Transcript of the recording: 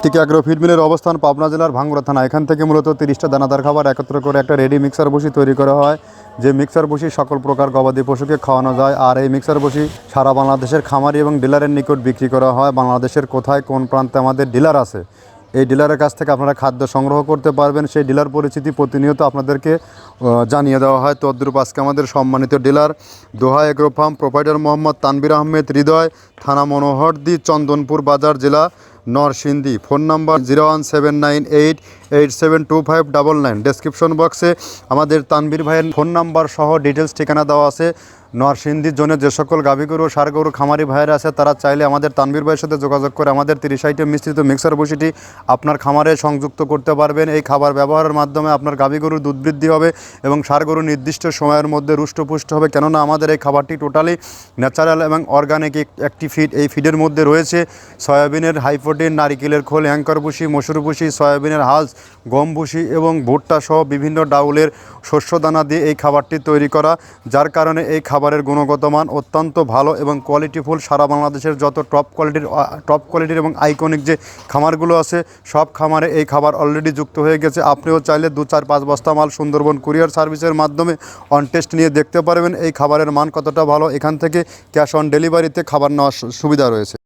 টিকে agro feed মিলের অবস্থান পাবনা জেলার ভাঙ্গুড়া থানা। এখান থেকে মূলত 30টা দানাদার খাবার একত্র করে একটা রেডি মিক্সার বসি তৈরি করা হয়, যে মিক্সার বসি সকল প্রকার গবাদি পশুকে খাওয়ানো যায়। আর এই মিক্সার বসি সারা বাংলাদেশের খামারি এবং ডিলারের নিকট বিক্রি করা হয়। বাংলাদেশের কোথায় কোন প্রান্তে আমাদের ডিলার আছে, এই ডিলারের কাছ থেকে আপনারা খাদ্য সংগ্রহ করতে পারবেন। সেই ডিলার পরিচিতি প্রতিনিয়ত আপনাদেরকে জানিয়ে দেওয়া হয়। তদ্রূপ আজকে আমাদের সম্মানিত dealer Doha agro farm, proprietor Mohammad Tanvir Ahmed Hridoy, থানা মনোহরদী, চন্দনপুর বাজার, জেলা নরসিংদী। Phone number 01798872599। ডেসক্রিপশন বক্সে আমাদের তানবির ভাইয়ের ফোন নাম্বার সহ ডিটেলস ঠিকানা দেওয়া আছে। নরসিংদীর জন্য যে সকল গাভী গরু ষাঁড় গরু খামারি ভাইয়েরা আছে, তারা চাইলে আমাদের তানবির ভাইয়ের সাথে যোগাযোগ করে আমাদের 30 আইটেম মিশ্রিত মিক্সার বসিটি আপনার খামারে সংযুক্ত করতে পারবেন। এই খাবার ব্যবহারের মাধ্যমে আপনার গাভী গরুর দুধ বৃদ্ধি হবে এবং ষাঁড় গরু নির্দিষ্ট সময়ের মধ্যে রুষ্টপুষ্ট হবে। কেননা আমাদের এই খাবারটি টোটালি ন্যাচারাল এবং অর্গানিক একটি ফিড। এই ফিডের মধ্যে রয়েছে সয়াবিনের হাই প্রোটিন, নারিকেলের খোল, অ্যাঙ্কর ভুসি, মসুর ভুসি, সয়াবিনের হালস, গম ভুসি এবং ভুট্টা সহ বিভিন্ন ডাউলের শস্য দানা দিয়ে এই খাবারটি তৈরি করা, যার কারণে এই খাবারের গুণগত মান অত্যন্ত ভালো এবং কোয়ালিটিফুল। সারা বাংলাদেশের যত টপ কোয়ালিটির এবং আইকনিক যে খামারগুলো আছে, সব খামারে এই খাবার অলরেডি যুক্ত হয়ে গেছে। আপনিও চাইলে 2-4-5 বস্তা মাল সুন্দরবন কুরিয়ার সার্ভিসের মাধ্যমে অন টেস্ট নিয়ে দেখতে পারবেন এই খাবারের মান কতটা ভালো। এখান থেকে ক্যাশ অন ডেলিভারিতে খাবার নেওয়ার সুবিধা রয়েছে।